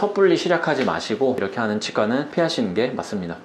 섣불리 시작하지 마시고 이렇게 하는 치과는 피하시는 게 맞습니다.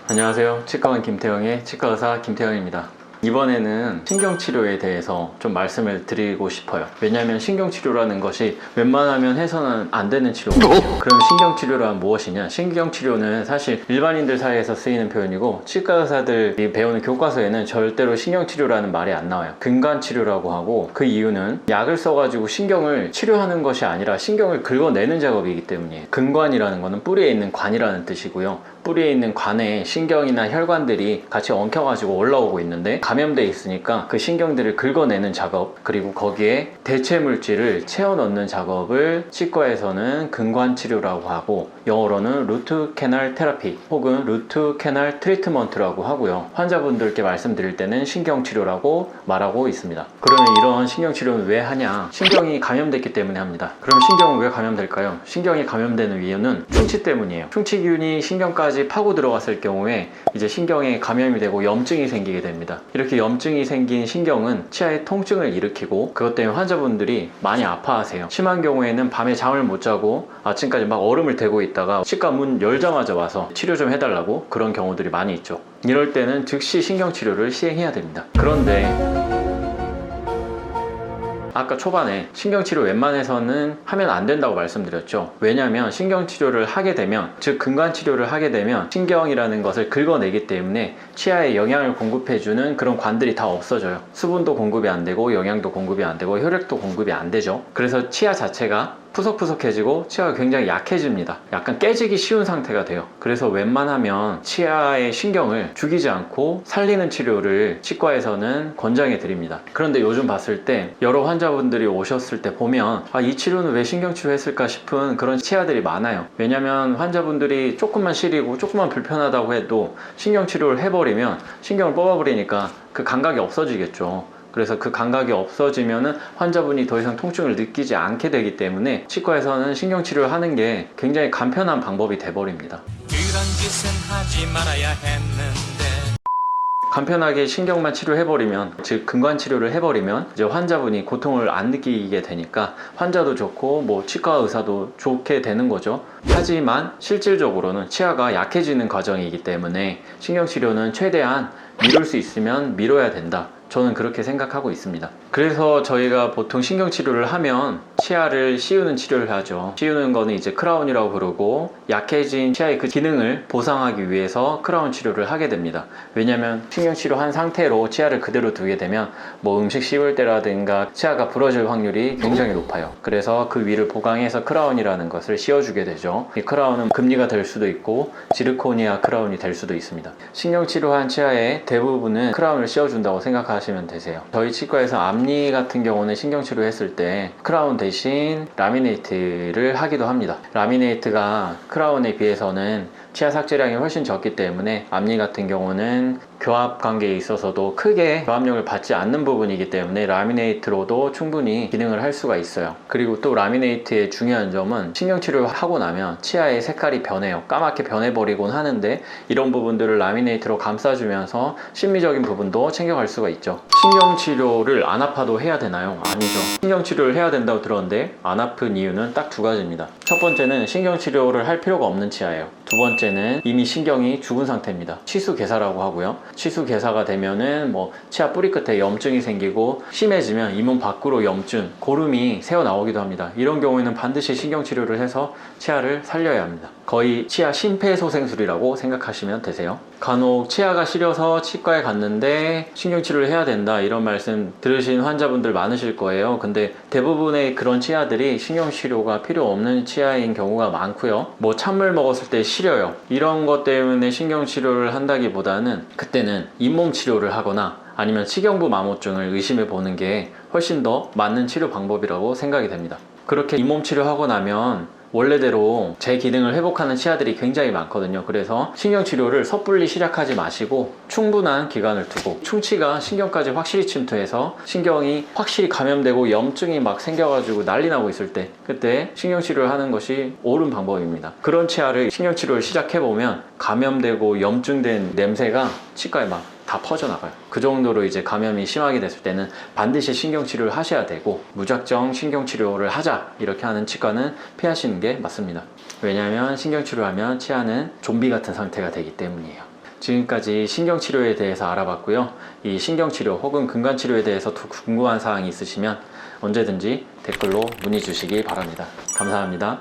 안녕하세요. 치과원 김태형의 치과의사 김태형입니다. 이번에는 신경치료에 대해서 좀 말씀을 드리고 싶어요. 왜냐하면 신경치료라는 것이 웬만하면 해서는 안 되는 치료거든요. 그럼 신경치료란 무엇이냐? 신경치료는 사실 일반인들 사이에서 쓰이는 표현이고 치과의사들이 배우는 교과서에는 절대로 신경치료라는 말이 안 나와요. 근관치료라고 하고, 그 이유는 약을 써가지고 신경을 치료하는 것이 아니라 신경을 긁어내는 작업이기 때문이에요. 근관이라는 거는 뿌리에 있는 관이라는 뜻이고요. 뿌리에 있는 관에 신경이나 혈관들이 같이 엉켜가지고 올라오고 있는데 감염돼 있으니까 그 신경들을 긁어내는 작업, 그리고 거기에 대체 물질을 채워 넣는 작업을 치과에서는 근관치료라고 하고, 영어로는 루트 캐널 테라피 혹은 루트 캐널 트리트먼트라고 하고요. 환자분들께 말씀드릴 때는 신경치료라고 말하고 있습니다. 그러면 이런 신경치료는 왜 하냐? 신경이 감염됐기 때문에 합니다. 그럼 신경은 왜 감염될까요? 신경이 감염되는 이유는 충치 때문이에요. 충치균이 신경까지 파고 들어갔을 경우에 이제 신경에 감염이 되고 염증이 생기게 됩니다. 이렇게 염증이 생긴 신경은 치아에 통증을 일으키고, 그것 때문에 환자분들이 많이 아파하세요. 심한 경우에는 밤에 잠을 못 자고 아침까지 막 얼음을 대고 있다가 치과 문 열자마자 와서 치료 좀 해달라고, 그런 경우들이 많이 있죠. 이럴 때는 즉시 신경치료를 시행해야 됩니다. 그런데 아까 초반에 신경치료 웬만해서는 하면 안 된다고 말씀드렸죠. 왜냐하면 신경치료를 하게 되면, 즉 근관치료를 하게 되면 신경이라는 것을 긁어내기 때문에 치아에 영양을 공급해주는 그런 관들이 다 없어져요. 수분도 공급이 안 되고 영양도 공급이 안 되고 혈액도 공급이 안 되죠. 그래서 치아 자체가 푸석푸석해지고 치아가 굉장히 약해집니다. 약간 깨지기 쉬운 상태가 돼요. 그래서 웬만하면 치아의 신경을 죽이지 않고 살리는 치료를 치과에서는 권장해 드립니다. 그런데 요즘 봤을 때 여러 환자분들이 오셨을 때 보면 이 치료는 왜 신경치료 했을까 싶은 그런 치아들이 많아요. 왜냐면 환자분들이 조금만 시리고 조금만 불편하다고 해도 신경치료를 해버리면 신경을 뽑아버리니까 그 감각이 없어지겠죠. 그래서 그 감각이 없어지면은 환자분이 더 이상 통증을 느끼지 않게 되기 때문에 치과에서는 신경치료를 하는 게 굉장히 간편한 방법이 돼버립니다. 그런 짓은 하지 말아야 했는데. 간편하게 신경만 치료해버리면, 즉 근관치료를 해버리면 이제 환자분이 고통을 안 느끼게 되니까 환자도 좋고 뭐 치과 의사도 좋게 되는 거죠. 하지만 실질적으로는 치아가 약해지는 과정이기 때문에 신경치료는 최대한 미룰 수 있으면 미뤄야 된다. 저는 그렇게 생각하고 있습니다. 그래서 저희가 보통 신경치료를 하면 치아를 씌우는 치료를 하죠. 씌우는 거는 이제 크라운이라고 부르고, 약해진 치아의 그 기능을 보상하기 위해서 크라운 치료를 하게 됩니다. 왜냐면 신경치료 한 상태로 치아를 그대로 두게 되면 뭐 음식 씹을 때라든가 치아가 부러질 확률이 굉장히 높아요. 그래서 그 위를 보강해서 크라운이라는 것을 씌워주게 되죠. 이 크라운은 금리가 될 수도 있고 지르코니아 크라운이 될 수도 있습니다. 신경치료한 치아의 대부분은 크라운을 씌워준다고 생각하시면 되세요. 저희 치과에서 앞니 같은 경우는 신경치료 했을 때 크라운 대신 라미네이트를 하기도 합니다. 라미네이트가 크라운에 비해서는 치아 삭제량이 훨씬 적기 때문에 앞니 같은 경우는 교합 관계에 있어서도 크게 교합력을 받지 않는 부분이기 때문에 라미네이트로도 충분히 기능을 할 수가 있어요. 그리고 또 라미네이트의 중요한 점은 신경치료를 하고 나면 치아의 색깔이 변해요. 까맣게 변해버리곤 하는데 이런 부분들을 라미네이트로 감싸주면서 심미적인 부분도 챙겨갈 수가 있죠. 신경치료를 안 아파도 해야 되나요? 아니죠. 신경치료를 해야 된다고 들었는데 안 아픈 이유는 딱 두 가지입니다. 첫 번째는 신경치료를 할 필요가 없는 치아예요. 두 번째는 이미 신경이 죽은 상태입니다. 치수개사라고 하고요. 치수개사가 되면은 뭐 치아 뿌리 끝에 염증이 생기고, 심해지면 잇몸 밖으로 염증, 고름이 새어나오기도 합니다. 이런 경우에는 반드시 신경치료를 해서 치아를 살려야 합니다. 거의 치아 심폐소생술이라고 생각하시면 되세요. 간혹 치아가 시려서 치과에 갔는데 신경치료를 해야 된다, 이런 말씀 들으신 환자분들 많으실 거예요. 근데 대부분의 그런 치아들이 신경치료가 필요 없는 치아인 경우가 많고요. 뭐 찬물 먹었을 때 시려요. 이런 것 때문에 신경치료를 한다기보다는 그때는 잇몸 치료를 하거나 아니면 치경부 마모증을 의심해 보는 게 훨씬 더 맞는 치료 방법이라고 생각이 됩니다. 그렇게 잇몸 치료하고 나면 원래대로 제 기능을 회복하는 치아들이 굉장히 많거든요. 그래서 신경치료를 섣불리 시작하지 마시고 충분한 기간을 두고, 충치가 신경까지 확실히 침투해서 신경이 확실히 감염되고 염증이 막 생겨가지고 난리 나고 있을 때, 그때 신경치료를 하는 것이 옳은 방법입니다. 그런 치아를 신경치료를 시작해보면 감염되고 염증된 냄새가 치과에 막 다 다 퍼져나가요. 그 정도로 이제 감염이 심하게 됐을 때는 반드시 신경치료를 하셔야 되고, 무작정 신경치료를 하자 이렇게 하는 치과는 피하시는 게 맞습니다. 왜냐하면 신경치료하면 치아는 좀비 같은 상태가 되기 때문이에요. 지금까지 신경치료에 대해서 알아봤고요. 이 신경치료 혹은 근관치료에 대해서 더 궁금한 사항이 있으시면 언제든지 댓글로 문의 주시기 바랍니다. 감사합니다.